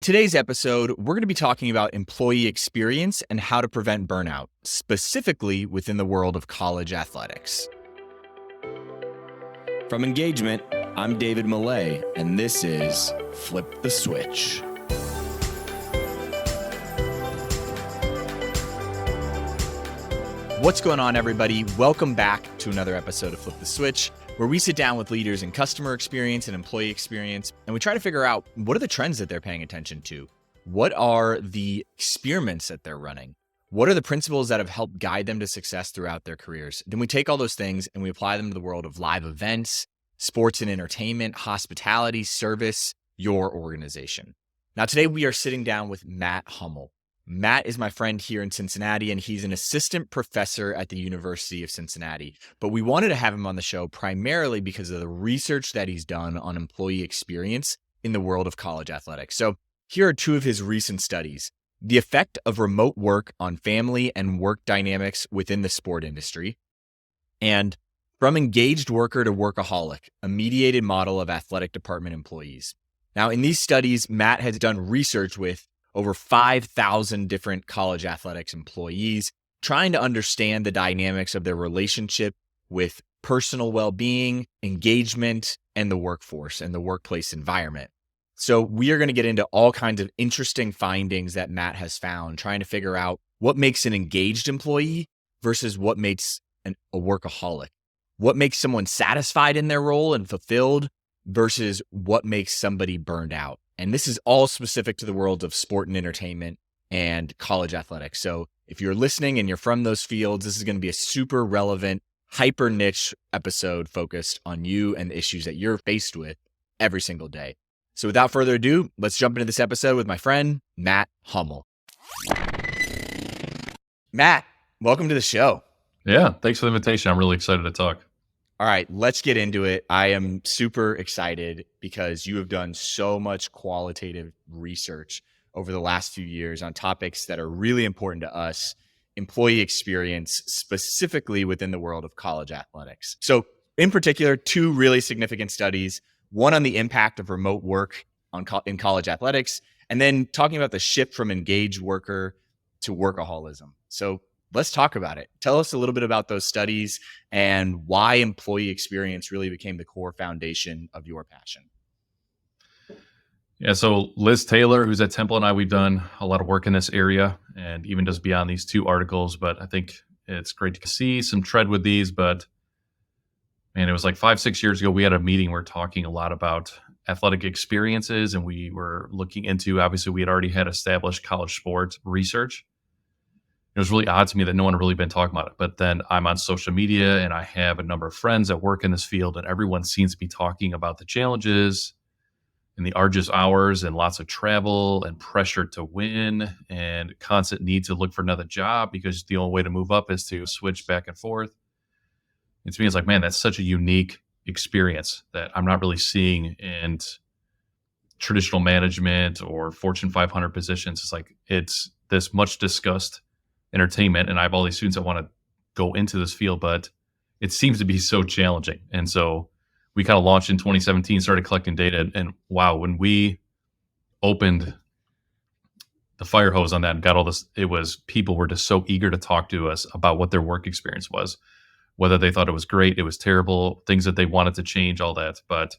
In today's episode, we're going to be talking about employee experience and how to prevent burnout, specifically within the world of college athletics. From Engagement, I'm David Millay, and this is Flip the Switch. What's going on, everybody? Welcome back to another episode of Flip the Switch, where we sit down with leaders in customer experience and employee experience, and we try to figure out what are the trends that they're paying attention to? What are the experiments that they're running? What are the principles that have helped guide them to success throughout their careers? Then we take all those things and we apply them to the world of live events, sports and entertainment, hospitality, service, your organization. Now, today we are sitting down with Matt Huml. Matt is my friend here in Cincinnati, and he's an assistant professor at the University of Cincinnati. But we wanted to have him on the show primarily because of the research that he's done on employee experience in the world of college athletics. So here are two of his recent studies: the effect of remote work on family and work dynamics within the sport industry, and from engaged worker to workaholic, a mediated model of athletic department employees. Now, in these studies, Matt has done research with over 5,000 different college athletics employees, trying to understand the dynamics of their relationship with personal well-being, engagement, and the workforce and the workplace environment. So we are going to get into all kinds of interesting findings that Matt has found, trying to figure out what makes an engaged employee versus what makes a workaholic. What makes someone satisfied in their role and fulfilled versus what makes somebody burned out. And this is all specific to the world of sport and entertainment and college athletics. So if you're listening and you're from those fields, this is going to be a super relevant, hyper niche episode focused on you and the issues that you're faced with every single day. So without further ado, let's jump into this episode with my friend, Matt Huml. Matt, welcome to the show. Yeah, thanks for the invitation. I'm really excited to talk. All right, let's get into it. I am super excited because you have done so much qualitative research over the last few years on topics that are really important to us, employee experience, specifically within the world of college athletics. So in particular, two really significant studies, one on the impact of remote work in college athletics, and then talking about the shift from engaged worker to workaholism. So let's talk about it. Tell us a little bit about those studies and why employee experience really became the core foundation of your passion. Yeah, so Liz Taylor, who's at Temple, and I, we've done a lot of work in this area and even just beyond these two articles. But I think it's great to see some tread with these. But man, it was like 5-6 years ago, we had a meeting. We're talking a lot about athletic experiences, and we were looking into, obviously, we had already had established college sports research. It was really odd to me that no one had really been talking about it. But then I'm on social media and I have a number of friends that work in this field, and everyone seems to be talking about the challenges and the arduous hours and lots of travel and pressure to win and constant need to look for another job because the only way to move up is to switch back and forth. And to me, it's like, man, that's such a unique experience that I'm not really seeing in traditional management or Fortune 500 positions. It's like, it's this much discussed entertainment, and I have all these students that want to go into this field, but it seems to be so challenging. And so we kind of launched in 2017, started collecting data, and wow, when we opened the fire hose on that and got all this, it was people were just so eager to talk to us about what their work experience was, whether they thought it was great, it was terrible, things that they wanted to change, all that. But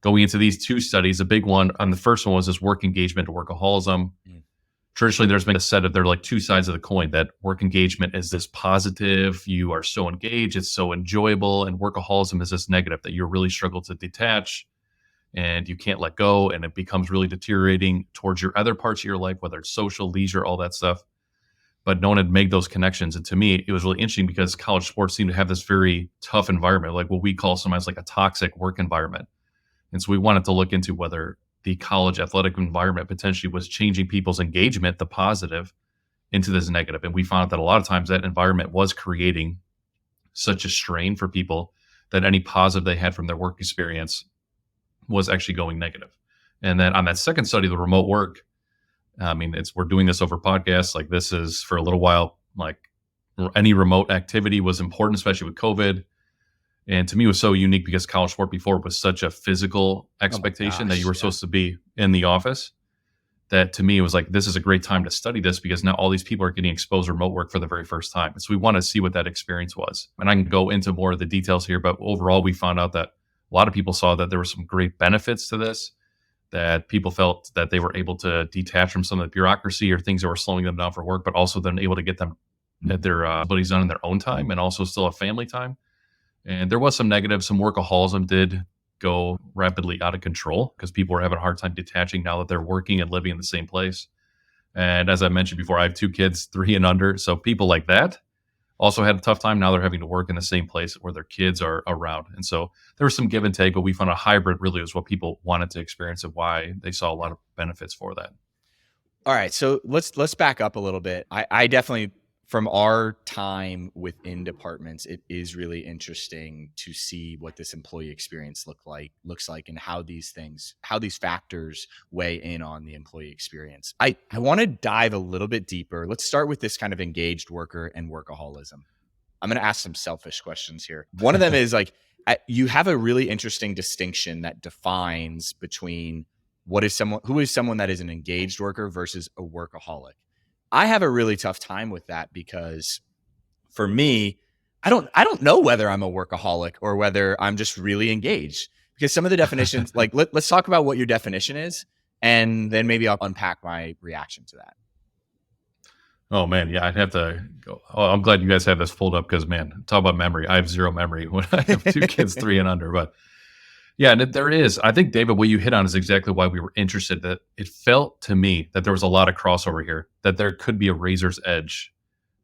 going into these two studies, a big one on the first one was this work engagement to workaholism. Traditionally, there's been a set of, they're like two sides of the coin, that work engagement is this positive, you are so engaged, it's so enjoyable, and workaholism is this negative, that you really struggle to detach and you can't let go, and it becomes really deteriorating towards your other parts of your life, whether it's social, leisure, all that stuff. But no one had made those connections. And to me, it was really interesting because college sports seem to have this very tough environment, like what we call sometimes like a toxic work environment. And so we wanted to look into whether the college athletic environment potentially was changing people's engagement, the positive, into this negative. And we found that a lot of times that environment was creating such a strain for people that any positive they had from their work experience was actually going negative. And then on that second study, the remote work, I mean, we're doing this over podcasts. Like, this is for a little while, like any remote activity was important, especially with COVID. And to me, it was so unique because college sport before was such a physical expectation that you were supposed to be in the office. that to me was like, this is a great time to study this because now all these people are getting exposed to remote work for the very first time. And so we want to see what that experience was. And I can go into more of the details here, but overall, we found out that a lot of people saw that there were some great benefits to this, that people felt that they were able to detach from some of the bureaucracy or things that were slowing them down for work, but also then able to get them their abilities done in their own time and also still have family time. And there was some negative, some workaholism did go rapidly out of control because people were having a hard time detaching now that they're working and living in the same place. And as I mentioned before, I have 2 kids, 3 and under. So people like that also had a tough time. Now they're having to work in the same place where their kids are around. And so there was some give and take, but we found a hybrid really was what people wanted to experience and why they saw a lot of benefits for that. All right, so let's back up a little bit. I definitely, from our time within departments, it is really interesting to see what this employee experience looks like and how these factors weigh in on the employee experience. I want to dive a little bit deeper. Let's start with this kind of engaged worker and workaholism. I'm going to ask some selfish questions here. One of them is like, you have a really interesting distinction that defines between who is someone that is an engaged worker versus a workaholic. I have a really tough time with that because for me, I don't know whether I'm a workaholic or whether I'm just really engaged, because some of the definitions, like let's talk about what your definition is, and then maybe I'll unpack my reaction to that. Oh man, yeah, I'd have to go. Oh, I'm glad you guys have this pulled up because man, talk about memory. I have zero memory when I have 2 kids, 3 and under. But yeah, and there is. I think David, what you hit on is exactly why we were interested. That it felt to me that there was a lot of crossover here. That there could be a razor's edge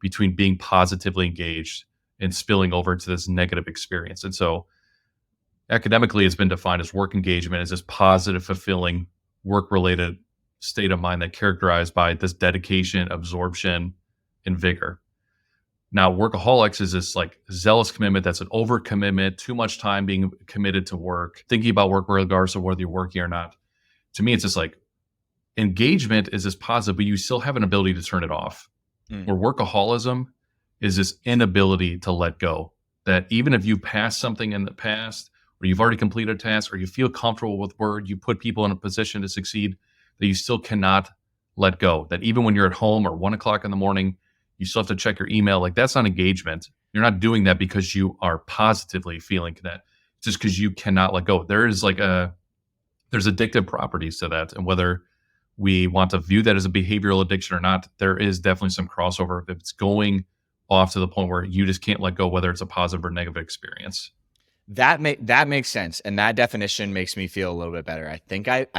between being positively engaged and spilling over to this negative experience. And so, academically, it's been defined as work engagement as this positive, fulfilling, work-related state of mind that characterized by this dedication, absorption, and vigor. Now, workaholics is this like zealous commitment that's an overcommitment, too much time being committed to work, thinking about work regardless of whether you're working or not. To me, it's just like engagement is this positive, but you still have an ability to turn it off. Where workaholism is this inability to let go. That even if you passed something in the past, or you've already completed a task, or you feel comfortable with word, you put people in a position to succeed, that you still cannot let go. That even when you're at home or 1 o'clock in the morning, you still have to check your email. Like that's not engagement. You're not doing that because you are positively feeling that. Just because you cannot let go. There's addictive properties to that. And whether we want to view that as a behavioral addiction or not, there is definitely some crossover. If it's going off to the point where you just can't let go, whether it's a positive or negative experience. That makes sense, and that definition makes me feel a little bit better. I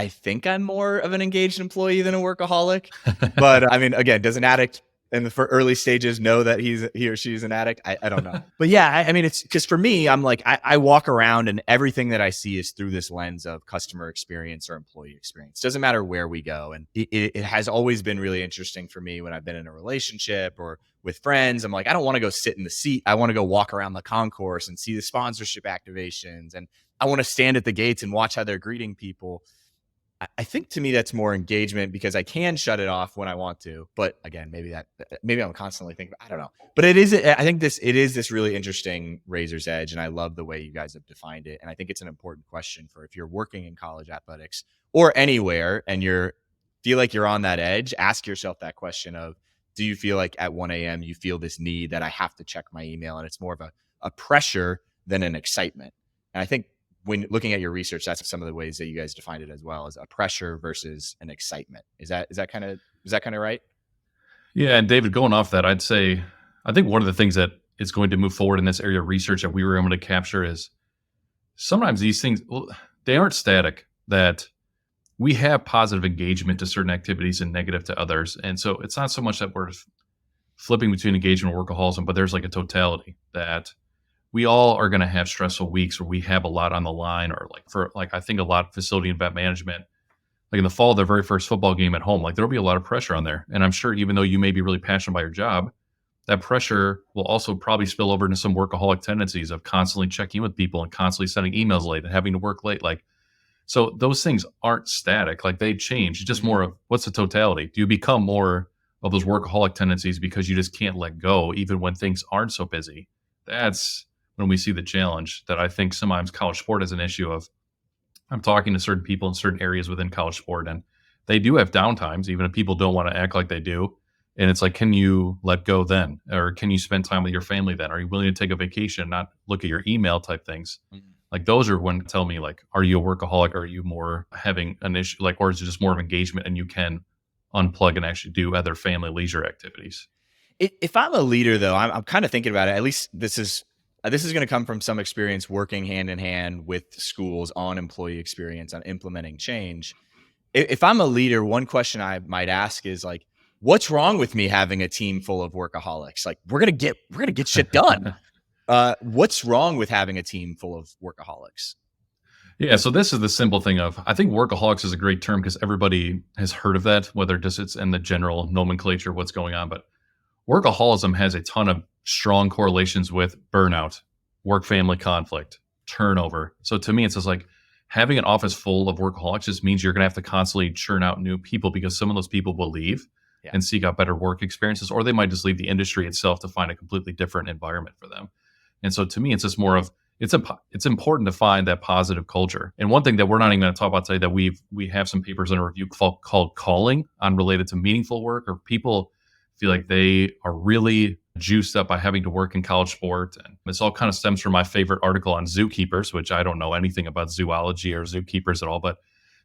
think I'm more of an engaged employee than a workaholic, but I mean, again, does an addict in the early stages know that he or she's an addict? I don't know, but yeah, I mean, it's because for me, I'm like I walk around and everything that I see is through this lens of customer experience or employee experience. Doesn't matter where we go, and it has always been really interesting for me when I've been in a relationship or with friends. I'm like, I don't want to go sit in the seat. I want to go walk around the concourse and see the sponsorship activations. And I want to stand at the gates and watch how they're greeting people. I think to me, that's more engagement because I can shut it off when I want to. But again, maybe I'm constantly thinking, I don't know. But it is this really interesting razor's edge. And I love the way you guys have defined it. And I think it's an important question for if you're working in college athletics or anywhere and feel like you're on that edge, ask yourself that question of, do you feel like at 1 a.m. you feel this need that I have to check my email, and it's more of a pressure than an excitement? And I think when looking at your research, that's some of the ways that you guys defined it as well, as a pressure versus an excitement. Is that kind of right? Yeah, and David, going off that, I'd say I think one of the things that is going to move forward in this area of research that we were able to capture is sometimes these things, well, they aren't static. That we have positive engagement to certain activities and negative to others. And so it's not so much that we're flipping between engagement and workaholism, but there's like a totality that we all are going to have stressful weeks where we have a lot on the line, or I think a lot of facility and vet management, like in the fall, their very first football game at home, like there'll be a lot of pressure on there. And I'm sure even though you may be really passionate about your job, that pressure will also probably spill over into some workaholic tendencies of constantly checking in with people and constantly sending emails late and having to work late. So those things aren't static, like they change. It's just more of what's the totality? Do you become more of those workaholic tendencies because you just can't let go even when things aren't so busy? That's when we see the challenge that I think sometimes college sport is an issue of. I'm talking to certain people in certain areas within college sport, and they do have downtimes, even if people don't want to act like they do. And it's like, can you let go then? Or can you spend time with your family then? Are you willing to take a vacation, not look at your email type things? Mhm. Like those are when tell me like, are you a workaholic? Or are you more having an issue like, or is it just more of engagement and you can unplug and actually do other family leisure activities? If I'm a leader, though, I'm kind of thinking about it. At least this is going to come from some experience working hand in hand with schools on employee experience on implementing change. If I'm a leader, one question I might ask is like, what's wrong with me having a team full of workaholics? Like, we're gonna get shit done. What's wrong with having a team full of workaholics? Yeah, so this is the simple thing of I think workaholics is a great term because everybody has heard of that, whether just it's in the general nomenclature of what's going on. But workaholism has a ton of strong correlations with burnout, work family conflict, turnover. So to me, it's just like having an office full of workaholics just means you're going to have to constantly churn out new people because some of those people will leave Yeah. and seek out better work experiences, or they might just leave the industry itself to find a completely different environment for them. And so to me, it's just more of it's important to find that positive culture. And one thing that we're not even going to talk about today that we have some papers in a review called calling on related to meaningful work, or people feel like they are really juiced up by having to work in college sport. And this all kind of stems from my favorite article on zookeepers, which I don't know anything about zoology or zookeepers at all, but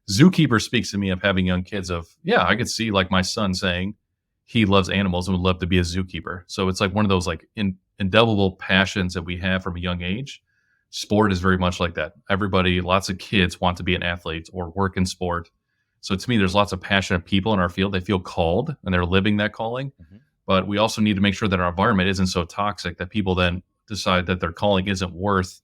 zookeeper speaks to me of having young kids of, yeah, I could see like my son saying he loves animals and would love to be a zookeeper. So it's like one of those like indelible passions that we have from a young age. Sport is very much like that. Everybody, lots of kids want to be an athlete or work in sport. So to me, there's lots of passionate people in our field. They feel called and they're living that calling. Mhm. But we also need to make sure that our environment isn't so toxic that people then decide that their calling isn't worth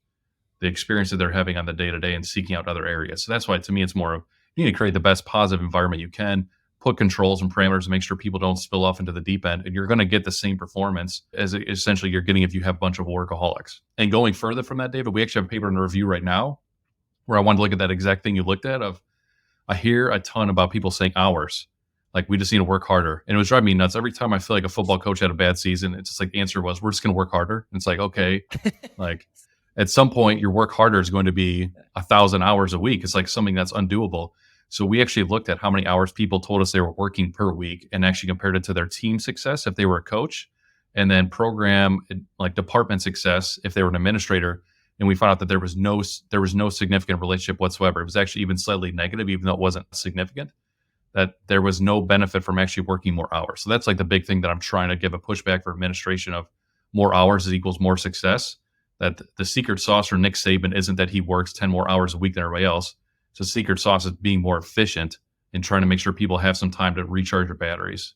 the experience that they're having on the day to day and seeking out other areas. So that's why to me, it's more of you need to create the best positive environment you can, put controls and parameters to make sure people don't spill off into the deep end. And you're going to get the same performance as essentially you're getting if you have a bunch of workaholics. And going further from that, David, we actually have a paper in review right now where I wanted to look at that exact thing you looked at of I hear a ton about people saying hours. Like we just need to work harder. And it was driving me nuts. Every time I feel like a football coach had a bad season, it's just like the answer was, we're just gonna work harder. And it's like, okay, like at some point your work harder is going to be 1,000 hours a week. It's like something that's undoable. So we actually looked at how many hours people told us they were working per week and actually compared it to their team success if they were a coach, and then program like department success if they were an administrator. And we found out that there was no significant relationship whatsoever. It was actually even slightly negative, even though it wasn't significant. That there was no benefit from actually working more hours. So that's like the big thing that I'm trying to give a pushback for administration of more hours is equals more success. That the secret sauce for Nick Saban isn't that he works 10 more hours a week than everybody else. So secret sauce is being more efficient and trying to make sure people have some time to recharge their batteries.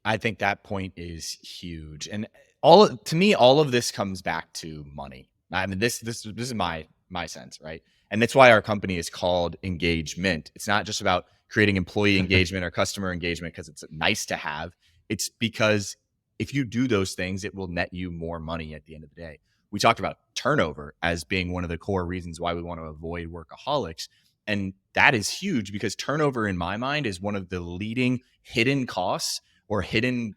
I think that point is huge, and to me, all of this comes back to money. I mean, this is my sense, right? And that's why our company is called Engagement. It's not just about creating employee engagement or customer engagement because it's nice to have. It's because if you do those things, it will net you more money at the end of the day. We talked about turnover as being one of the core reasons why we want to avoid workaholics. And that is huge because turnover, in my mind, is one of the leading hidden costs or hidden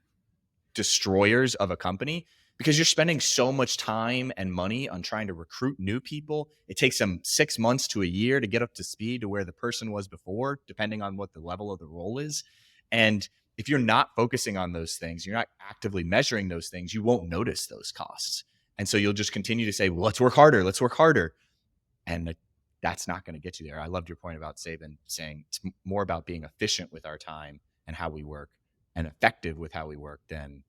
destroyers of a company because you're spending so much time and money on trying to recruit new people. It takes them 6 months to a year to get up to speed to where the person was before, depending on what the level of the role is. And if you're not focusing on those things, you're not actively measuring those things, you won't notice those costs. And so you'll just continue to say, well, let's work harder. Let's work harder. And that's not going to get you there. I loved your point about Saban saying it's more about being efficient with our time and how we work and effective with how we work than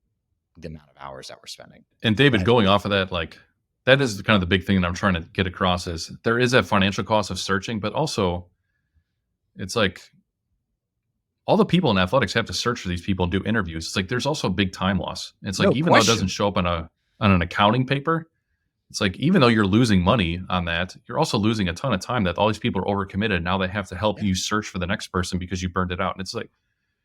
the amount of hours that we're spending. And David, going off of that, like that is kind of the big thing that I'm trying to get across is there is that financial cost of searching, but also it's like all the people in athletics have to search for these people and do interviews. It's like there's also a big time loss. It's like No even though it question. doesn't show up on an accounting paper, it's like even though you're losing money on that, you're also losing a ton of time that all these people are overcommitted. Now they have to help you search for the next person because you burned it out. And it's like,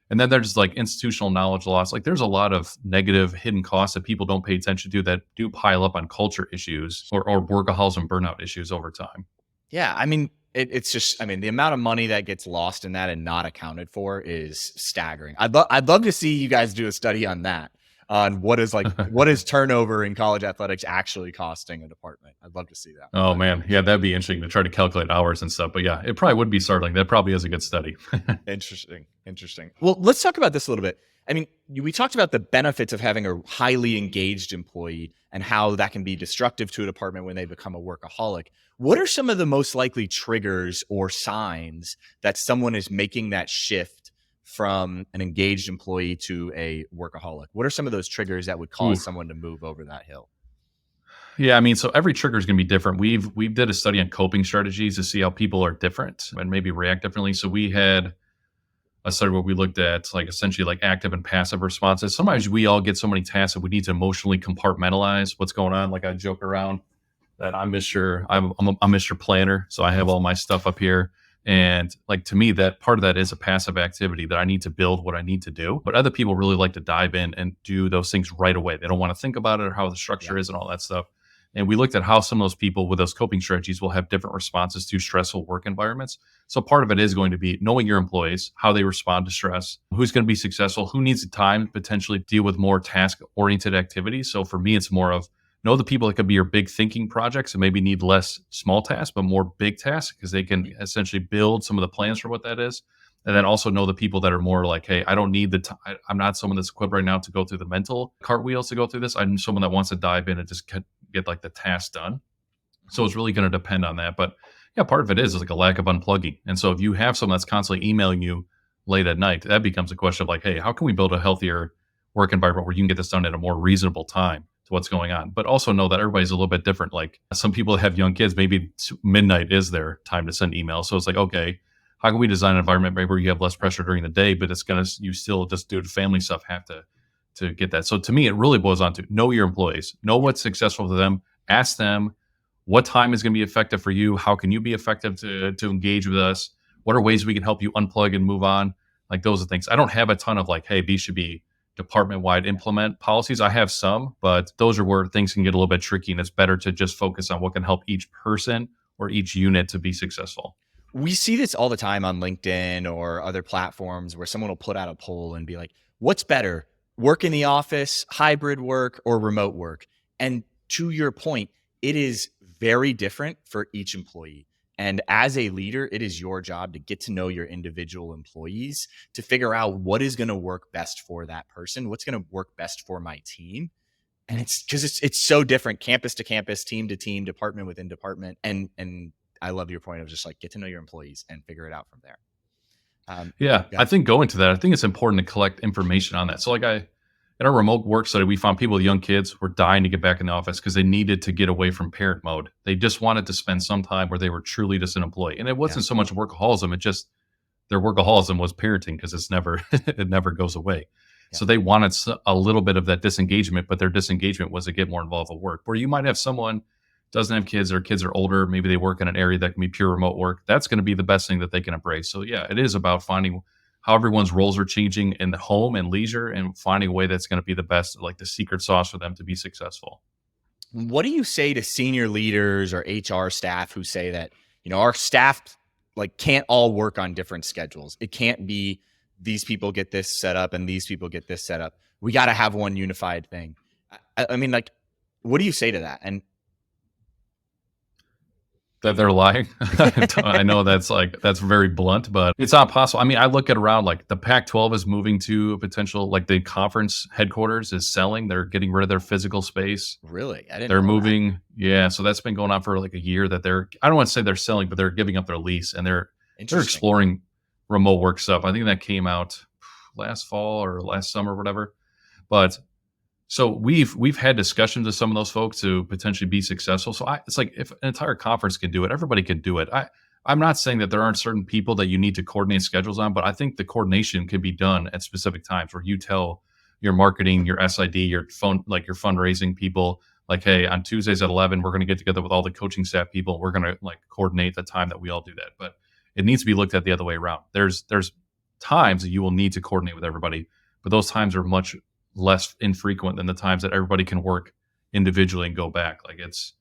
and then there's like institutional knowledge loss. Like there's a lot of negative hidden costs that people don't pay attention to that do pile up on culture issues or workaholism and burnout issues over time. Yeah. I mean, it's just, I mean, the amount of money that gets lost in that and not accounted for is staggering. I'd love to see you guys do a study on that. on what is turnover in college athletics actually costing a department. I'd love to see that. Oh man, yeah, that'd be interesting to try to calculate hours and stuff. But yeah, it probably would be startling. That probably is a good study. Interesting. Well, let's talk about this a little bit. I mean, we talked about the benefits of having a highly engaged employee and how that can be destructive to a department when they become a workaholic. What are some of the most likely triggers or signs that someone is making that shift from an engaged employee to a workaholic? What are some of those triggers that would cause someone to move over that hill? Yeah, I mean, so every trigger is going to be different. We've did a study on coping strategies to see how people are different and maybe react differently. So we had a study where we looked at like essentially like active and passive responses. Sometimes we all get so many tasks that we need to emotionally compartmentalize what's going on. Like I joke around that I'm Mr. Planner, so I have all my stuff up here. And like to me, that part of that is a passive activity that I need to build what I need to do. But other people really like to dive in and do those things right away. They don't want to think about it or how the structure is and all that stuff. And we looked at how some of those people with those coping strategies will have different responses to stressful work environments. So part of it is going to be knowing your employees, how they respond to stress, who's going to be successful, who needs the time to potentially deal with more task-oriented activities. So for me, it's more of know the people that could be your big thinking projects and maybe need less small tasks, but more big tasks because they can essentially build some of the plans for what that is. And then also know the people that are more like, hey, I don't need the time. I'm not someone that's equipped right now to go through the mental cartwheels to go through this. I'm someone that wants to dive in and just get like the task done. So it's really going to depend on that. But yeah, part of it is like a lack of unplugging. And so if you have someone that's constantly emailing you late at night, that becomes a question of like, hey, how can we build a healthier work environment where you can get this done at a more reasonable time to what's going on? But also know that everybody's a little bit different. Like some people have young kids, maybe midnight is their time to send emails. So it's like, okay, how can we design an environment where you have less pressure during the day, but you still just do the family stuff have to get that. So to me, it really boils down to know your employees, know what's successful for them, ask them what time is going to be effective for you. How can you be effective to engage with us? What are ways we can help you unplug and move on? Like those are things. I don't have a ton of like, hey, these should be department-wide implement policies. I have some, but those are where things can get a little bit tricky, and it's better to just focus on what can help each person or each unit to be successful. We see this all the time on LinkedIn or other platforms where someone will put out a poll and be like, what's better, work in the office, hybrid work, or remote work? And to your point, it is very different for each employee. And as a leader, it is your job to get to know your individual employees to figure out what is going to work best for that person, what's going to work best for my team. And it's because it's so different, campus to campus, team to team, department within department. And I love your point of just like get to know your employees and figure it out from there. I think going to that, I think it's important to collect information on that. So like in our remote work study, we found people with young kids were dying to get back in the office because they needed to get away from parent mode. They just wanted to spend some time where they were truly just an employee. And it wasn't so much workaholism. It just, their workaholism was parenting because it never goes away. Yeah. So they wanted a little bit of that disengagement, but their disengagement was to get more involved with work. Where you might have someone doesn't have kids, or kids are older, maybe they work in an area that can be pure remote work. That's going to be the best thing that they can embrace. So yeah, it is about finding how everyone's roles are changing in the home and leisure and finding a way that's going to be the best, like the secret sauce for them to be successful. What do you say to senior leaders or HR staff who say that, our staff like can't all work on different schedules? It can't be these people get this set up and these people get this set up. We got to have one unified thing. I mean, like, what do you say to that? And that they're lying. I know that's very blunt, but it's not possible. I mean, I look at around like the Pac-12 is moving to a potential, like the conference headquarters is selling. They're getting rid of their physical space. Really? They're moving. That. Yeah. So that's been going on for like a year that I don't want to say they're selling, but they're giving up their lease and they're exploring remote work stuff. I think that came out last fall or last summer or whatever. But so we've had discussions with some of those folks to potentially be successful. So it's like if an entire conference can do it, everybody can do it. I'm not saying that there aren't certain people that you need to coordinate schedules on, but I think the coordination can be done at specific times where you tell your marketing, your SID, your phone, like your fundraising people, like, hey, on Tuesdays at 11, we're going to get together with all the coaching staff people. We're going to like coordinate the time that we all do that. But it needs to be looked at the other way around. There's times that you will need to coordinate with everybody, but those times are much less infrequent than the times that everybody can work individually and go back. Like it's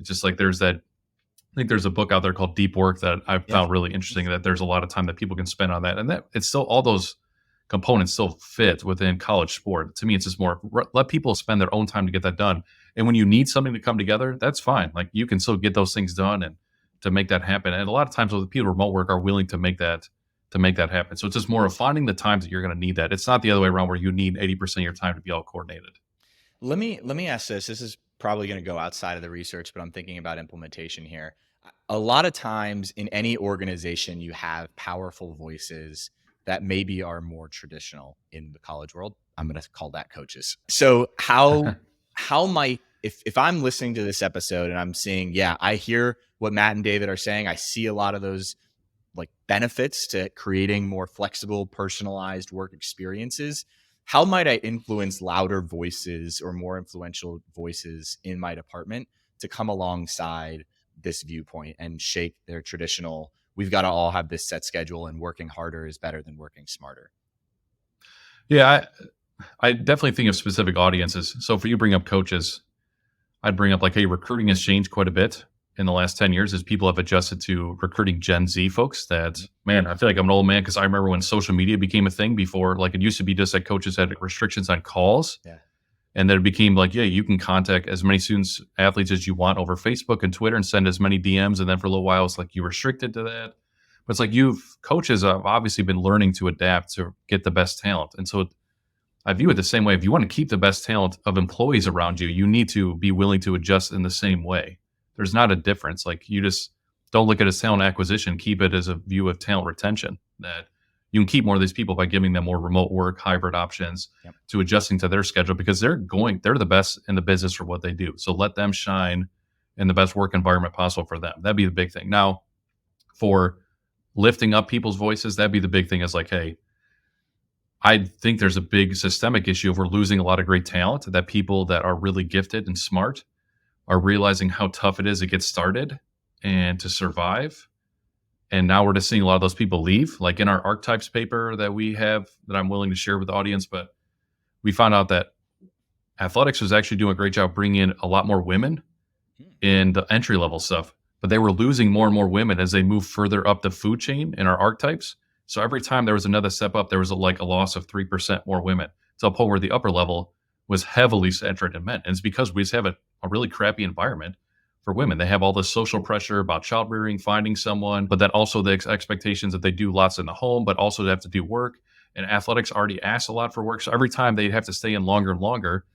just like there's that. I think there's a book out there called Deep Work that I've found really interesting. That there's a lot of time that people can spend on that, and that it's still all those components still fit within college sport. To me, it's just more let people spend their own time to get that done. And when you need something to come together, that's fine. Like you can still get those things done and to make that happen. And a lot of times with people remote work are willing to make that happen. So it's just more of finding the times that you're going to need that. It's not the other way around where you need 80% of your time to be all coordinated. Let me ask this. This is probably going to go outside of the research, but I'm thinking about implementation here. A lot of times in any organization, you have powerful voices that maybe are more traditional in the college world. I'm going to call that coaches. So how might, if I'm listening to this episode and I'm seeing, yeah, I hear what Matt and David are saying, I see a lot of those like benefits to creating more flexible, personalized work experiences. How might I influence louder voices or more influential voices in my department to come alongside this viewpoint and shake their traditional, we've got to all have this set schedule and working harder is better than working smarter? Yeah, I definitely think of specific audiences. So if you bring up coaches, I'd bring up like, hey, recruiting has changed quite a bit in the last 10 years as people have adjusted to recruiting Gen Z folks that, man, I feel like I'm an old man because I remember when social media became a thing before, like it used to be just that coaches had restrictions on calls. Yeah. And then it became like, yeah, you can contact as many students, athletes as you want over Facebook and Twitter and send as many DMs. And then for a little while, it's like you restricted to that. But it's like coaches have obviously been learning to adapt to get the best talent. And so I view it the same way. If you want to keep the best talent of employees around you, you need to be willing to adjust in the same way. There's not a difference. Like you just don't look at it as talent acquisition, keep it as a view of talent retention, that you can keep more of these people by giving them more remote work, hybrid options, to adjusting to their schedule because they're the best in the business for what they do. So let them shine in the best work environment possible for them. That'd be the big thing. Now, for lifting up people's voices, that'd be the big thing is like, hey, I think there's a big systemic issue of we're losing a lot of great talent, that people that are really gifted and smart are realizing how tough it is to get started and to survive. And now we're just seeing a lot of those people leave, like in our archetypes paper that we have that I'm willing to share with the audience. But we found out that athletics was actually doing a great job bringing in a lot more women in the entry level stuff, but they were losing more and more women as they moved further up the food chain in our archetypes. So every time there was another step up, there was a loss of 3% more women to a point where the upper level was heavily saturated in men. And it's because we just have a really crappy environment for women. They have all this social pressure about child rearing, finding someone, but then also the expectations that they do lots in the home, but also they have to do work. And athletics already asks a lot for work. So every time they have to stay in longer and longer,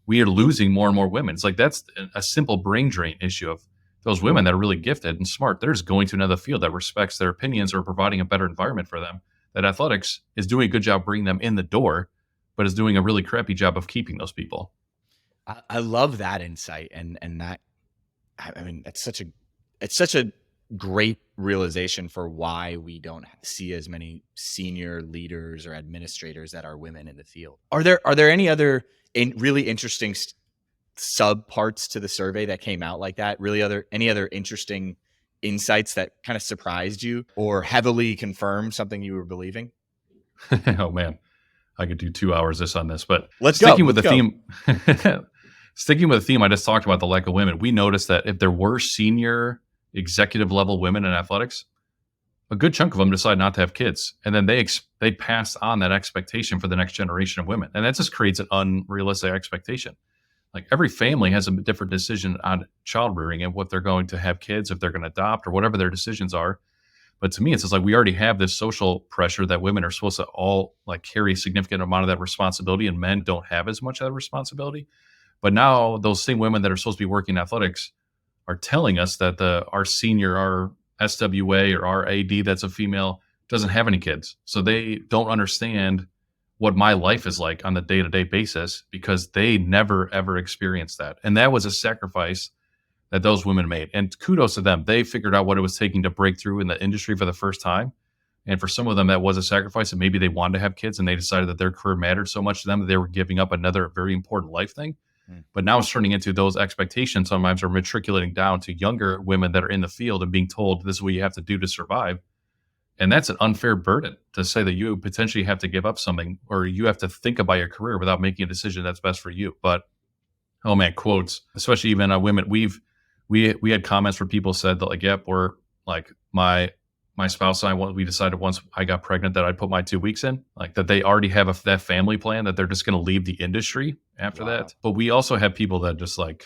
we are losing more and more women. It's like that's a simple brain drain issue of those women that are really gifted and smart. They're just going to another field that respects their opinions or providing a better environment for them. That athletics is doing a good job bringing them in the door, but is doing a really crappy job of keeping those people. I love that insight, and that, I mean, it's such a great realization for why we don't see as many senior leaders or administrators that are women in the field. Are there any other really interesting sub parts to the survey that came out like that? Any other interesting insights that kind of surprised you or heavily confirmed something you were believing? Oh man, I could do 2 hours on this, but sticking with the theme. Sticking with the theme I just talked about, the lack of women, we noticed that if there were senior executive level women in athletics, a good chunk of them decide not to have kids. And then they pass on that expectation for the next generation of women. And that just creates an unrealistic expectation. Like every family has a different decision on child rearing and what they're going to have kids, if they're going to adopt or whatever their decisions are. But to me, it's just like we already have this social pressure that women are supposed to all like carry a significant amount of that responsibility and men don't have as much of that responsibility. But now those same women that are supposed to be working in athletics are telling us that our SWA or our AD that's a female doesn't have any kids. So they don't understand what my life is like on the day-to-day basis because they never, ever experienced that. And that was a sacrifice that those women made. And kudos to them. They figured out what it was taking to break through in the industry for the first time. And for some of them, that was a sacrifice. And maybe they wanted to have kids and they decided that their career mattered so much to them that they were giving up another very important life thing. But now it's turning into those expectations sometimes are matriculating down to younger women that are in the field and being told this is what you have to do to survive. And that's an unfair burden to say that you potentially have to give up something or you have to think about your career without making a decision that's best for you. But, oh man, quotes, especially even women, we had comments where people said that like, yep, we're like my my spouse and we decided once I got pregnant that I'd put my 2 weeks in, like that they already have that family plan that they're just going to leave the industry after Wow. that. But we also have people that just like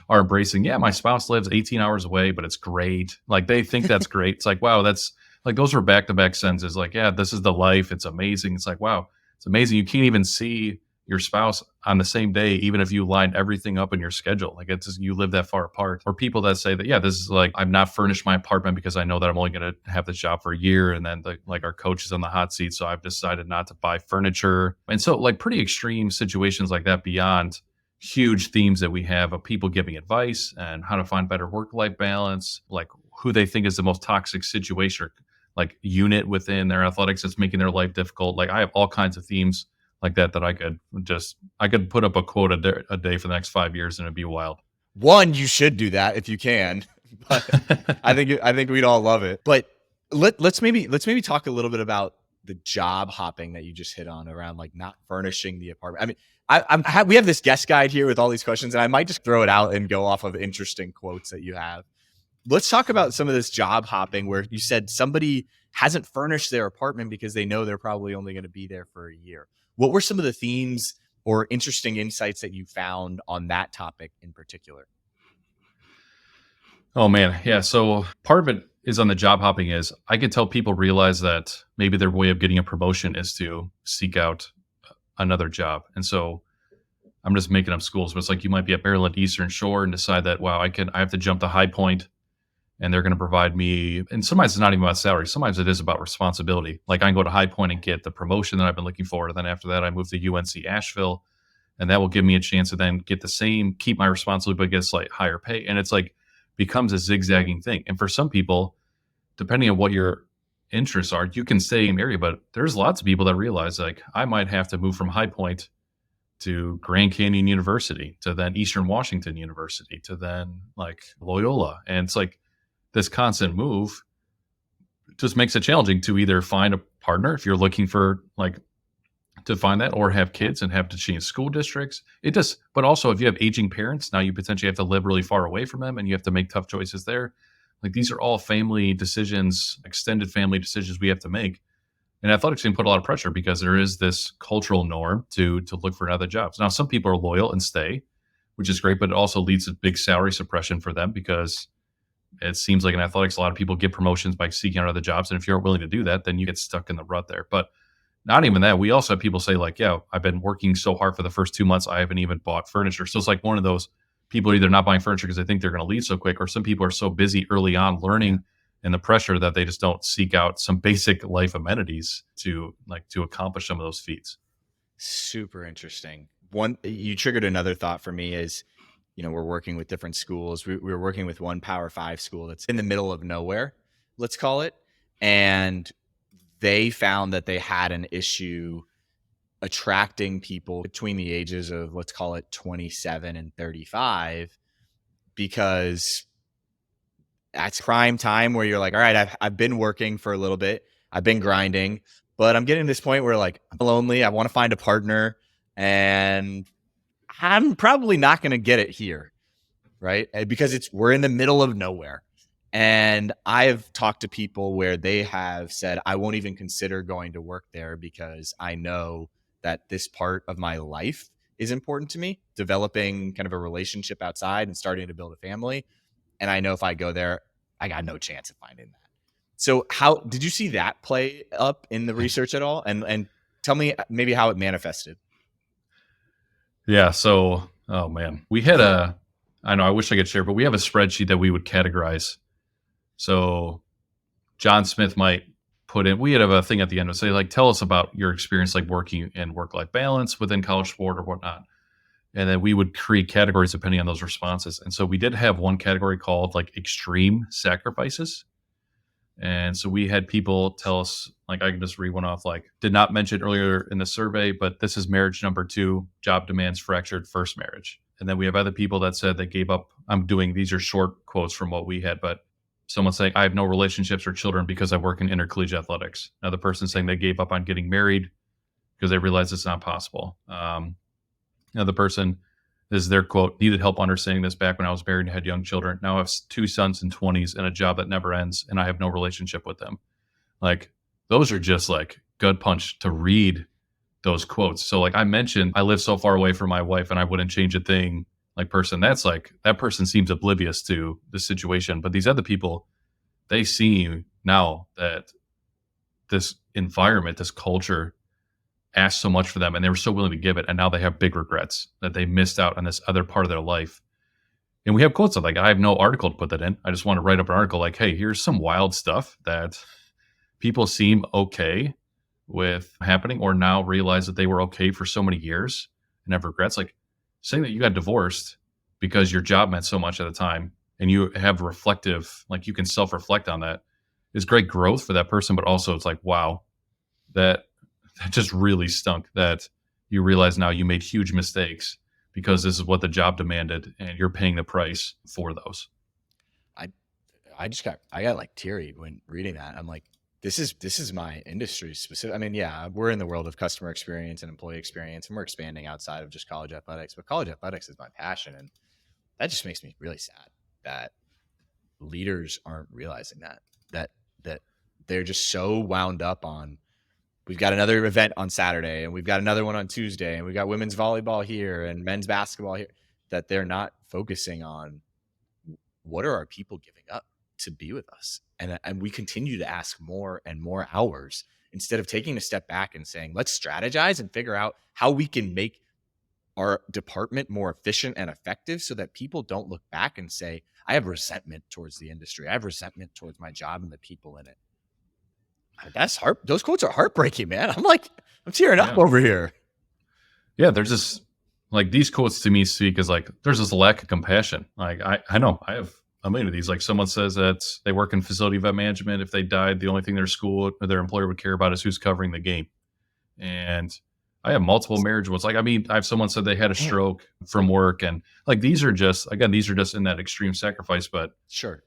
are embracing, yeah, my spouse lives 18 hours away, but it's great. Like they think that's great. It's like, wow, that's like those were back to back sentences. Like, yeah, this is the life. It's amazing. It's like, wow, it's amazing. You can't even see your spouse on the same day, even if you line everything up in your schedule. Like it's just, you live that far apart. Or people that say that, yeah, this is like, I've not furnished my apartment because I know that I'm only going to have this job for a year. And then like our coach is on the hot seat. So I've decided not to buy furniture. And so like pretty extreme situations like that beyond huge themes that we have of people giving advice and how to find better work-life balance, like who they think is the most toxic situation or like unit within their athletics that's making their life difficult. Like I have all kinds of themes like that I could put up a quote a day for the next 5 years and it'd be wild. One, you should do that if you can, but I think we'd all love it. But let's maybe talk a little bit about the job hopping that you just hit on around like not furnishing the apartment. I mean, we have this guest guide here with all these questions, and I might just throw it out and go off of interesting quotes that you have. Let's talk about some of this job hopping where you said somebody hasn't furnished their apartment because they know they're probably only going to be there for a year. What were some of the themes or interesting insights that you found on that topic in particular? Oh man, yeah. So part of it is on the job hopping is I could tell people realize that maybe their way of getting a promotion is to seek out another job. And so I'm just making up schools, but it's like you might be at Maryland Eastern Shore and decide that, wow, I have to jump to High Point and they're going to provide me. And sometimes it's not even about salary. Sometimes it is about responsibility. Like I can go to High Point and get the promotion that I've been looking for. And then after that, I move to UNC Asheville and that will give me a chance to then get the same, keep my responsibility, but get slight higher pay. And it's like becomes a zigzagging thing. And for some people, depending on what your interests are, you can stay in the area, but there's lots of people that realize like I might have to move from High Point to Grand Canyon University, to then Eastern Washington University, to then like Loyola. And it's like this constant move just makes it challenging to either find a partner if you're looking for like to find that or have kids and have to change school districts. It just, but also if you have aging parents, now you potentially have to live really far away from them and you have to make tough choices there. Like these are all family decisions, extended family decisions we have to make. And athletics can put a lot of pressure because there is this cultural norm to look for other jobs. Now, some people are loyal and stay, which is great, but it also leads to big salary suppression for them because it seems like in athletics, a lot of people get promotions by seeking out other jobs. And if you aren't willing to do that, then you get stuck in the rut there. But not even that. We also have people say like, yeah, I've been working so hard for the first 2 months, I haven't even bought furniture. So it's like one of those people are either not buying furniture because they think they're going to leave so quick, or some people are so busy early on learning and the pressure that they just don't seek out some basic life amenities to accomplish some of those feats. Super interesting. One, you triggered another thought for me is, we're working with different schools. We were working with one Power 5 school that's in the middle of nowhere, let's call it. And they found that they had an issue attracting people between the ages of, let's call it 27 and 35, because that's prime time where you're like, all right, I've been working for a little bit. I've been grinding, but I'm getting to this point where like I'm lonely. I want to find a partner and I'm probably not going to get it here. Right. Because we're in the middle of nowhere. And I've talked to people where they have said, I won't even consider going to work there because I know that this part of my life is important to me, developing kind of a relationship outside and starting to build a family. And I know if I go there, I got no chance of finding that. So how did you see that play up in the research at all? And tell me maybe how it manifested. Yeah. So, oh man, we had I wish I could share, but we have a spreadsheet that we would categorize. So John Smith might put in, we have a thing at the end of say, like, tell us about your experience, like working in work-life balance within college sport or whatnot. And then we would create categories depending on those responses. And so we did have one category called like extreme sacrifices. And so we had people tell us, like, I can just read one off, like, did not mention earlier in the survey, but this is marriage number 2, job demands fractured first marriage. And then we have other people that said they gave up. These are short quotes from what we had, but someone saying, I have no relationships or children because I work in intercollegiate athletics. Another person saying they gave up on getting married because they realized it's not possible. Another person, This is their quote: "Needed help understanding this back when I was married and had young children. Now I have two sons in 20s and a job that never ends, and I have no relationship with them." Like, those are just like gut punch to read those quotes. So like I mentioned, I live so far away from my wife and I wouldn't change a thing. Like person, that's like that person seems oblivious to the situation. But these other people, they see now that this environment, this culture asked so much for them and they were so willing to give it. And now they have big regrets that they missed out on this other part of their life. And we have quotes of like, I have no article to put that in. I just want to write up an article like, hey, here's some wild stuff that people seem okay with happening or now realize that they were okay for so many years and have regrets. Like saying that you got divorced because your job meant so much at the time and you have reflective, like you can self-reflect on that is great growth for that person. But also it's like, wow, that just really stunk that you realize now you made huge mistakes because this is what the job demanded and you're paying the price for those. I got like teary when reading that. I'm like, this is my industry specific. I mean, yeah, we're in the world of customer experience and employee experience, and we're expanding outside of just college athletics, but college athletics is my passion. And that just makes me really sad that leaders aren't realizing that they're just so wound up on, we've got another event on Saturday and we've got another one on Tuesday and we've got women's volleyball here and men's basketball here, that they're not focusing on what are our people giving up to be with us. And we continue to ask more and more hours instead of taking a step back and saying, let's strategize and figure out how we can make our department more efficient and effective so that people don't look back and say, I have resentment towards the industry. I have resentment towards my job and the people in it. Those quotes are heartbreaking, man. I'm tearing up over here. Yeah, there's this, like, these quotes to me speak as like, there's this lack of compassion. Like, I know I have a million of these. Like someone says that they work in facility event management. If they died, the only thing their school or their employer would care about is who's covering the game. And I have multiple marriage ones. Like, I mean, I have someone said they had a stroke from work, and like these are just in that extreme sacrifice. But sure.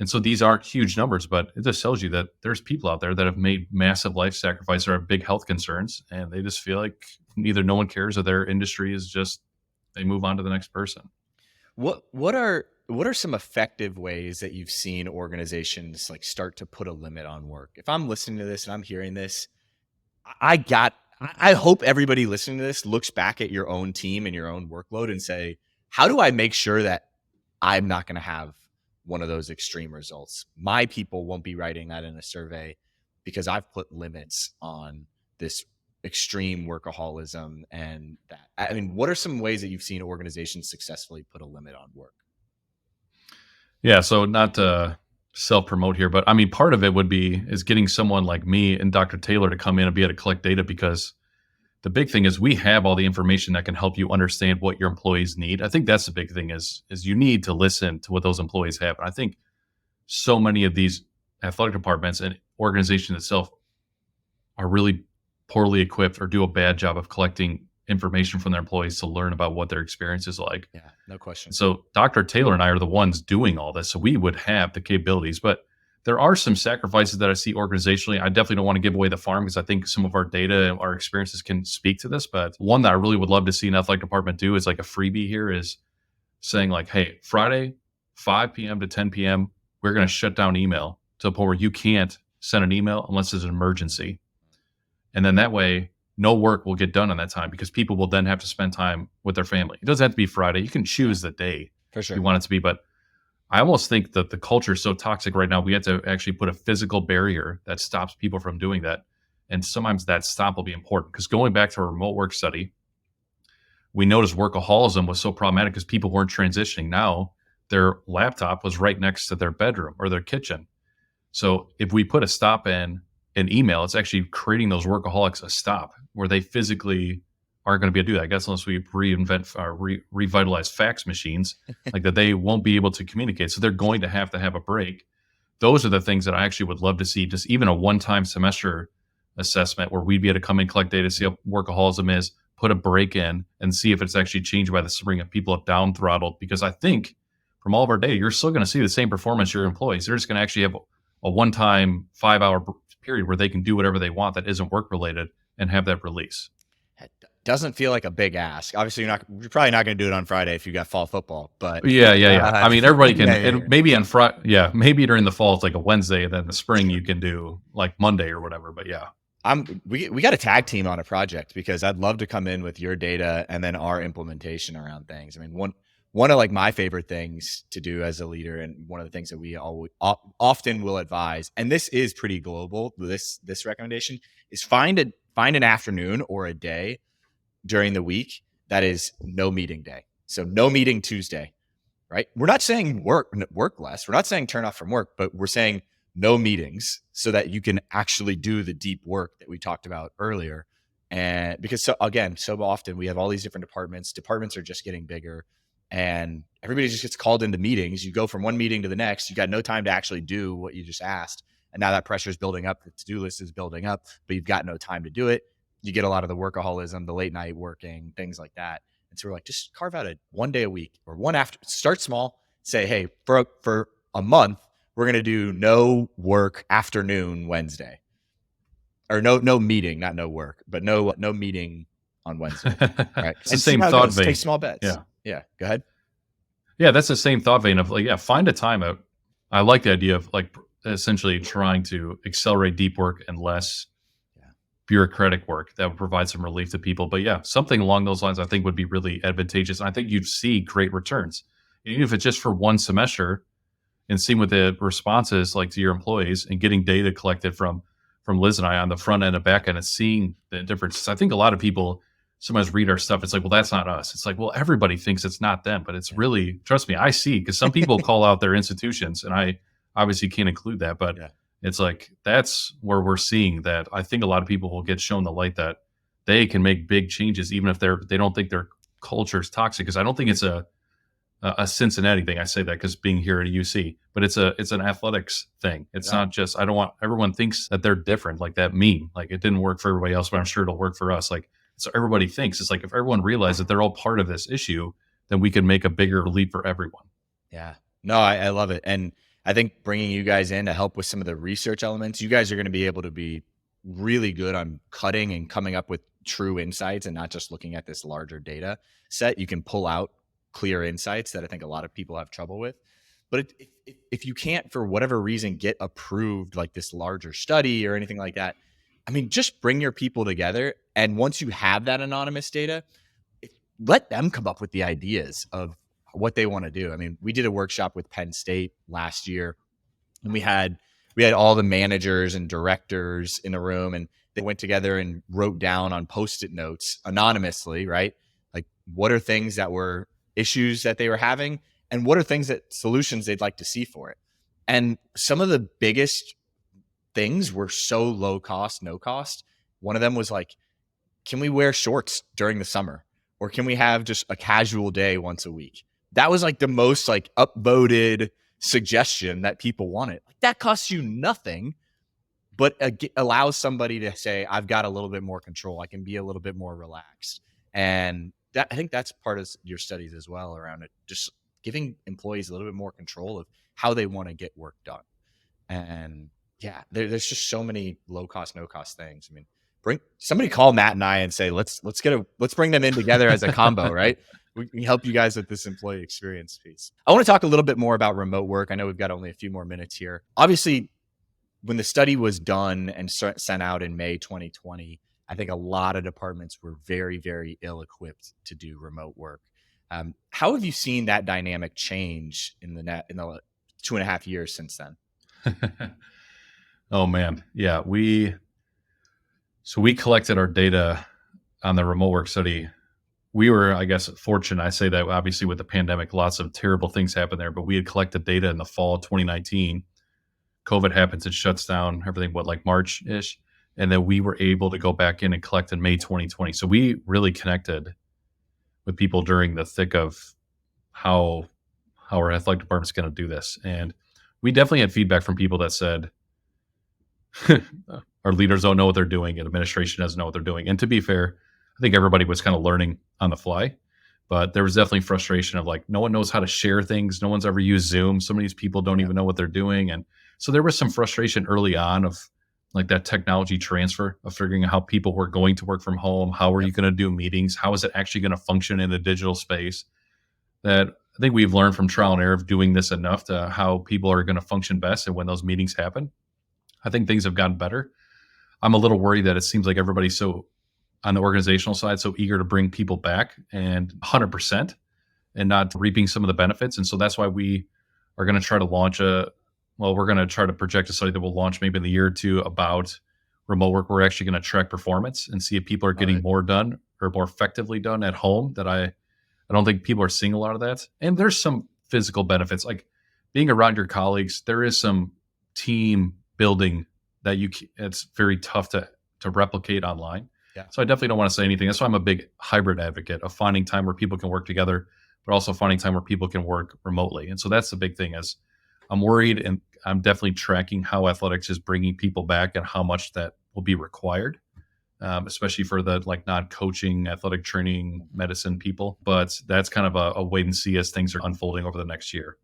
And so these aren't huge numbers, but it just tells you that there's people out there that have made massive life sacrifice or have big health concerns, and they just feel like either no one cares or their industry is just, they move on to the next person. What are some effective ways that you've seen organizations like start to put a limit on work? If I'm listening to this and I'm hearing this, I hope everybody listening to this looks back at your own team and your own workload and say, how do I make sure that I'm not going to have one of those extreme results? My people won't be writing that in a survey because I've put limits on this extreme workaholism. And that, I mean, what are some ways that you've seen organizations successfully put a limit on work? Yeah. So not to self-promote here, but I mean, part of it is getting someone like me and Dr. Taylor to come in and be able to collect data, because the big thing is we have all the information that can help you understand what your employees need. I think that's the big thing is you need to listen to what those employees have. And I think so many of these athletic departments and organizations itself are really poorly equipped or do a bad job of collecting information from their employees to learn about what their experience is like. Yeah, no question. So Dr. Taylor and I are the ones doing all this. So we would have the capabilities, but there are some sacrifices that I see organizationally. I definitely don't want to give away the farm because I think some of our data, our experiences can speak to this. But one that I really would love to see an athletic department do is like a freebie here is saying like, hey, Friday, 5 p.m. to 10 p.m., we're going to shut down email to the point where you can't send an email unless it's an emergency. And then that way, no work will get done on that time because people will then have to spend time with their family. It doesn't have to be Friday. You can choose the day for sure you want it to be. But I almost think that the culture is so toxic right now, we have to actually put a physical barrier that stops people from doing that. And sometimes that stop will be important, because going back to a remote work study, we noticed workaholism was so problematic because people weren't transitioning. Now their laptop was right next to their bedroom or their kitchen. So if we put a stop in an email, it's actually creating those workaholics a stop where they physically aren't going to be able to do that. I guess unless we reinvent or revitalize fax machines, like that, they won't be able to communicate. So they're going to have a break. Those are the things that I actually would love to see, just even a one-time semester assessment where we'd be able to come in, collect data, see how workaholism is, put a break in, and see if it's actually changed by the spring, if people have down throttled. Because I think from all of our data, you're still going to see the same performance your employees. They're just going to actually have a one-time 5-hour period where they can do whatever they want that isn't work related and have that release. doesn't feel like a big ask. Obviously, you're probably not going to do it on Friday if you got fall football, but Yeah. I mean, everybody can, yeah. and maybe on Friday, maybe during the fall it's like a Wednesday, and then the spring you can do like Monday or whatever. But yeah, we got a tag team on a project because I'd love to come in with your data and then our implementation around things. I mean, one of like my favorite things to do as a leader, and one of the things that we often will advise, and this is pretty global. This recommendation is find an afternoon or a day during the week that is no meeting day. So no meeting Tuesday, right? We're not saying work less. We're not saying turn off from work, but we're saying no meetings so that you can actually do the deep work that we talked about earlier. And because so often we have all these different departments. Departments are just getting bigger and everybody just gets called into meetings. You go from one meeting to the next. You got no time to actually do what you just asked. And now that pressure is building up. The to-do list is building up, but you've got no time to do it. You get a lot of the workaholism, the late night working, things like that. And so we're like, just carve out one day a week or one after. Start small. Say, hey, for a month, we're going to do no work afternoon Wednesday, or no meeting, not no work, but no meeting on Wednesday. Right? It's the same thought vein. Take small bets. Yeah. Go ahead. Yeah, that's the same thought vein of like, find a time out. I like the idea of like essentially trying to accelerate deep work and less bureaucratic work that would provide some relief to people. But yeah, something along those lines I think would be really advantageous. And I think you'd see great returns. Even if it's just for one semester, and seeing what the response is like to your employees and getting data collected from Liz and I on the front end and back end and seeing the differences. I think a lot of people sometimes read our stuff. It's like, well, that's not us. It's like, well, everybody thinks it's not them, but it's really, trust me, I see, because some people call out their institutions and I obviously can't include that, but it's like, that's where we're seeing that. I think a lot of people will get shown the light that they can make big changes, even if they don't think their culture is toxic. Because I don't think it's a Cincinnati thing. I say that because being here at UC, but it's an athletics thing. It's not just, I don't want, everyone thinks that they're different, like that meme, like it didn't work for everybody else, but I'm sure it'll work for us. Like, so everybody thinks. It's like, if everyone realizes that they're all part of this issue, then we can make a bigger leap for everyone. Yeah, no, I love it. And I think bringing you guys in to help with some of the research elements, you guys are going to be able to be really good on cutting and coming up with true insights and not just looking at this larger data set. You can pull out clear insights that I think a lot of people have trouble with. But if you can't, for whatever reason, get approved like this larger study or anything like that, I mean, just bring your people together. And once you have that anonymous data, let them come up with the ideas of what they want to do. I mean, we did a workshop with Penn State last year, and we had all the managers and directors in a room, and they went together and wrote down on Post-it notes anonymously, right? Like, what are things that were issues that they were having, and what are solutions they'd like to see for it. And some of the biggest things were so low cost, no cost. One of them was like, can we wear shorts during the summer? Or can we have just a casual day once a week? That was like the most like upvoted suggestion that people wanted. That costs you nothing, but allows somebody to say, I've got a little bit more control. I can be a little bit more relaxed. And I think that's part of your studies as well around it. Just giving employees a little bit more control of how they want to get work done. And yeah, there's just so many low cost, no cost things. I mean, somebody call Matt and I and say, let's bring them in together as a combo, right? We can help you guys with this employee experience piece. I want to talk a little bit more about remote work. I know we've got only a few more minutes here. Obviously, when the study was done and sent out in May 2020, I think a lot of departments were very, very ill-equipped to do remote work. How have you seen that dynamic change in the 2.5 years since then? Oh man, yeah. We collected our data on the remote work study. We were, I guess, fortunate. I say that obviously with the pandemic, lots of terrible things happened there, but we had collected data in the fall of 2019. COVID happens, it shuts down everything, like March-ish. And then we were able to go back in and collect in May 2020. So we really connected with people during the thick of how our athletic department is going to do this. And we definitely had feedback from people that said, our leaders don't know what they're doing and administration doesn't know what they're doing. And to be fair, I think everybody was kind of learning on the fly, but there was definitely frustration of like, no one knows how to share things. No one's ever used Zoom. Some of these people don't even know what they're doing. And so there was some frustration early on of like that technology transfer of figuring out how people were going to work from home. How are you going to do meetings? How is it actually going to function in the digital space? That I think we've learned from trial and error of doing this enough to how people are going to function best. And when those meetings happen, I think things have gotten better. I'm a little worried that it seems like everybody's so on the organizational side, so eager to bring people back and 100% and not reaping some of the benefits. And so that's why we are going to try to launch we're going to try to project a study that will launch maybe in the year or two about remote work. We're actually going to track performance and see if people are getting more done or more effectively done at home. That I don't think people are seeing a lot of that. And there's some physical benefits, like being around your colleagues. There is some team building that it's very tough to replicate online. Yeah. So I definitely don't want to say anything. That's why I'm a big hybrid advocate of finding time where people can work together, but also finding time where people can work remotely. And so that's the big thing. Is I'm worried, and I'm definitely tracking how athletics is bringing people back and how much that will be required, especially for the like non-coaching, athletic training, medicine people. But that's kind of a wait and see as things are unfolding over the next year.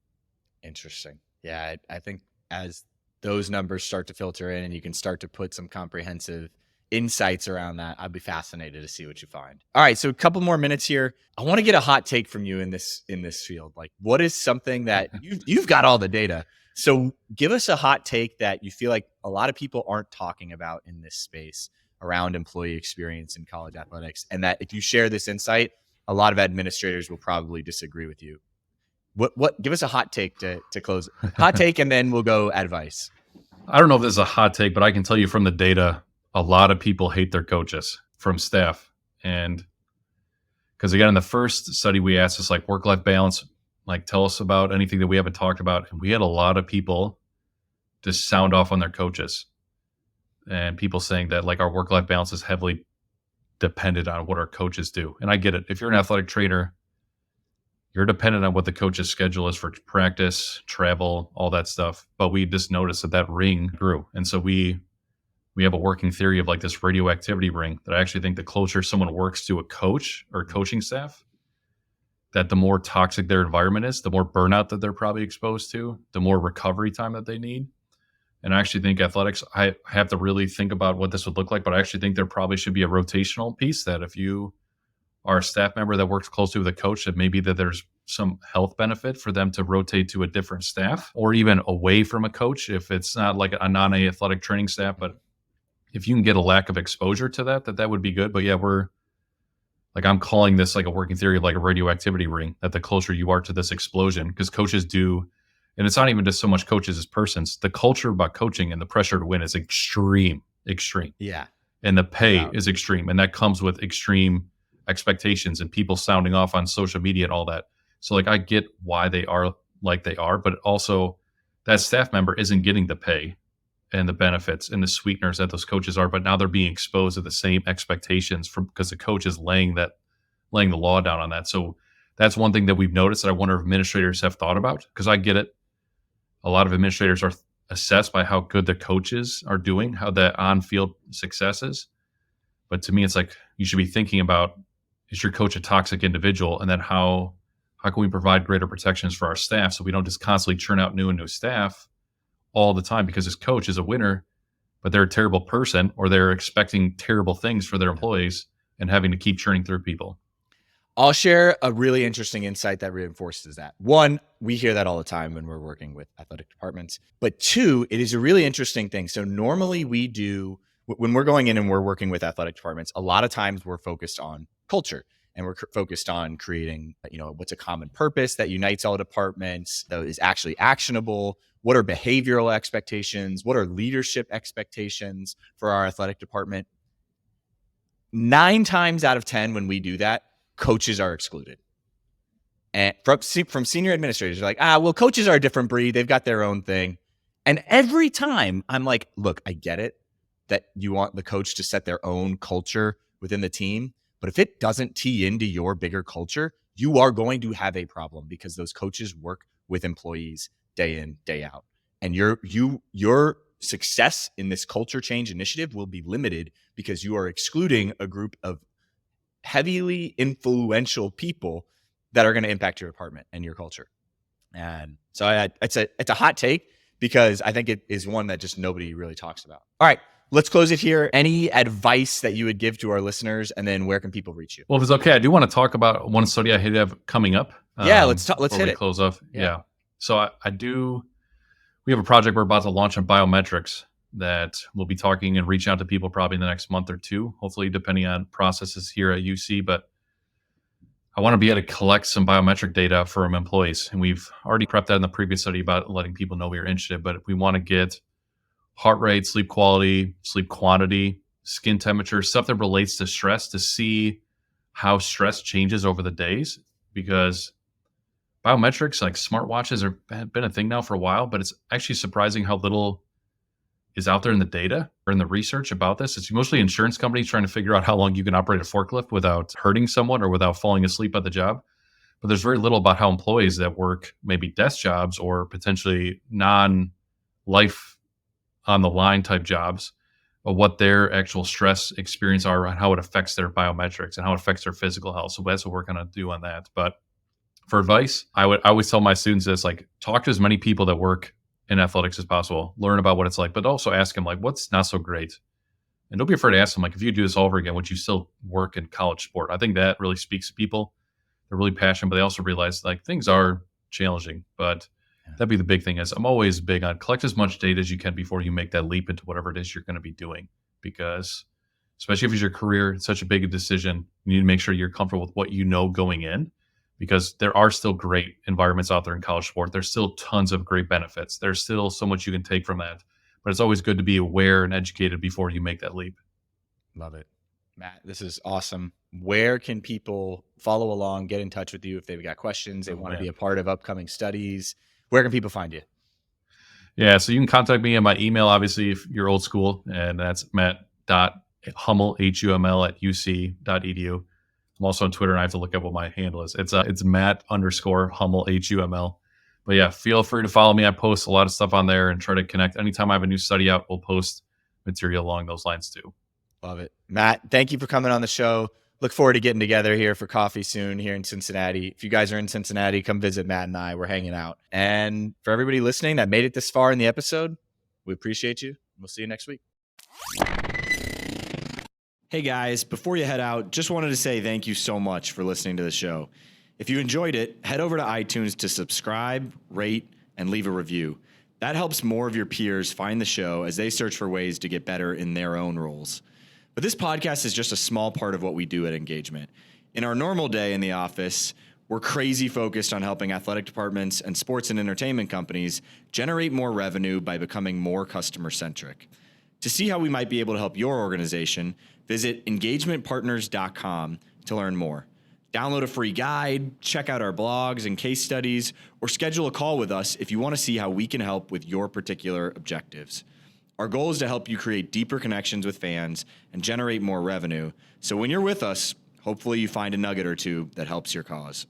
Interesting. Yeah, I think as those numbers start to filter in and you can start to put some comprehensive insights around that, I'd be fascinated to see what you find. All right, so a couple more minutes here. I want to get a hot take from you in this field. Like, what is something that you've got all the data? So give us a hot take that you feel like a lot of people aren't talking about in this space around employee experience in college athletics, and that if you share this insight, a lot of administrators will probably disagree with you. What? Give us a hot take to close. Hot take, and then we'll go advice. I don't know if this is a hot take, but I can tell you from the data, a lot of people hate their coaches from staff. And because again, in the first study we asked us like work-life balance, like tell us about anything that we haven't talked about. And we had a lot of people just sound off on their coaches, and people saying that like our work-life balance is heavily dependent on what our coaches do. And I get it. If you're an athletic trainer, you're dependent on what the coach's schedule is for practice, travel, all that stuff. But we just noticed that ring grew. And so we have a working theory of like this radioactivity ring that I actually think the closer someone works to a coach or coaching staff, that the more toxic their environment is, the more burnout that they're probably exposed to, the more recovery time that they need. And I actually think athletics, I have to really think about what this would look like, but I actually think there probably should be a rotational piece that if you are a staff member that works closely with a coach, that maybe that there's some health benefit for them to rotate to a different staff or even away from a coach if it's not like a non-athletic training staff. But if you can get a lack of exposure to that would be good. But yeah, I'm calling this like a working theory of like a radioactivity ring, that the closer you are to this explosion, because coaches do, and it's not even just so much coaches as persons, the culture about coaching and the pressure to win is extreme. Yeah. And the pay is extreme. And that comes with extreme expectations and people sounding off on social media and all that. So like I get why they are like they are, but also that staff member isn't getting the pay and the benefits and the sweeteners that those coaches are, but now they're being exposed to the same expectations because the coach is laying the law down on that. So that's one thing that we've noticed that I wonder if administrators have thought about, because I get it. A lot of administrators are assessed by how good the coaches are doing, how the on-field success is. But to me, it's like you should be thinking about, is your coach a toxic individual? And then how can we provide greater protections for our staff so we don't just constantly churn out new and new staff all the time because this coach is a winner, but they're a terrible person or they're expecting terrible things for their employees and having to keep churning through people. I'll share a really interesting insight that reinforces that. One, we hear that all the time when we're working with athletic departments. But two, it is a really interesting thing. So normally we do, when we're going in and we're working with athletic departments, a lot of times we're focused on culture and we're focused on creating, what's a common purpose that unites all departments, that is actually actionable. What are behavioral expectations? What are leadership expectations for our athletic department? 9 times out of 10, when we do that, coaches are excluded. And from senior administrators, they're like, well, coaches are a different breed. They've got their own thing. And every time I'm like, look, I get it that you want the coach to set their own culture within the team. But if it doesn't tee into your bigger culture, you are going to have a problem because those coaches work with employees day in, day out. And your success in this culture change initiative will be limited because you are excluding a group of heavily influential people that are going to impact your department and your culture. And so it's a hot take because I think it is one that just nobody really talks about. All right, let's close it here. Any advice that you would give to our listeners, and then where can people reach you? Well, if it's okay, I do want to talk about one study I have coming up. Yeah, let's hit we it. close off. Yeah. Yeah. So we have a project we're about to launch on biometrics that we'll be talking and reaching out to people probably in the next month or two, hopefully depending on processes here at UC. But I want to be able to collect some biometric data from employees. And we've already prepped that in the previous study about letting people know we are interested, but we want to get heart rate, sleep quality, sleep quantity, skin temperature, stuff that relates to stress to see how stress changes over the days. Because biometrics like smartwatches have been a thing now for a while, but it's actually surprising how little is out there in the data or in the research about this. It's mostly insurance companies trying to figure out how long you can operate a forklift without hurting someone or without falling asleep at the job. But there's very little about how employees that work maybe desk jobs or potentially non-life on the line type jobs, of what their actual stress experience are and how it affects their biometrics and how it affects their physical health. So that's what we're going to do on that. But for advice, I always tell my students this, like, talk to as many people that work in athletics as possible, learn about what it's like, but also ask them, like, what's not so great? And don't be afraid to ask them, like, if you do this all over again, would you still work in college sport? I think that really speaks to people. They're really passionate, but they also realize, like, things are challenging. But that'd be the big thing is I'm always big on collect as much data as you can before you make that leap into whatever it is you're going to be doing. Because especially if it's your career, it's such a big decision. You need to make sure you're comfortable with what you know going in, because there are still great environments out there in college sport. There's still tons of great benefits. There's still so much you can take from that. But it's always good to be aware and educated before you make that leap. Love it. Matt, this is awesome. Where can people follow along, get in touch with you if they've got questions, they want to be a part of upcoming studies? Where can people find you? Yeah, so you can contact me on my email, obviously, if you're old school, and that's matt.huml, H-U-M-L, at uc.edu. I'm also on Twitter, and I have to look up what my handle is. It's Matt_Huml, H-U-M-L. But yeah, feel free to follow me. I post a lot of stuff on there and try to connect. Anytime I have a new study out, we'll post material along those lines too. Love it. Matt, thank you for coming on the show. Look forward to getting together here for coffee soon here in Cincinnati. If you guys are in Cincinnati, come visit Matt and I. We're hanging out. And for everybody listening that made it this far in the episode, we appreciate you. We'll see you next week. Hey guys, before you head out, just wanted to say thank you so much for listening to the show. If you enjoyed it, head over to iTunes to subscribe, rate, and leave a review. That helps more of your peers find the show as they search for ways to get better in their own roles. But this podcast is just a small part of what we do at Engagement. In our normal day in the office, we're crazy focused on helping athletic departments and sports and entertainment companies generate more revenue by becoming more customer-centric. To see how we might be able to help your organization, visit engagementpartners.com to learn more. Download a free guide, check out our blogs and case studies, or schedule a call with us if you want to see how we can help with your particular objectives. Our goal is to help you create deeper connections with fans and generate more revenue. So when you're with us, hopefully you find a nugget or two that helps your cause.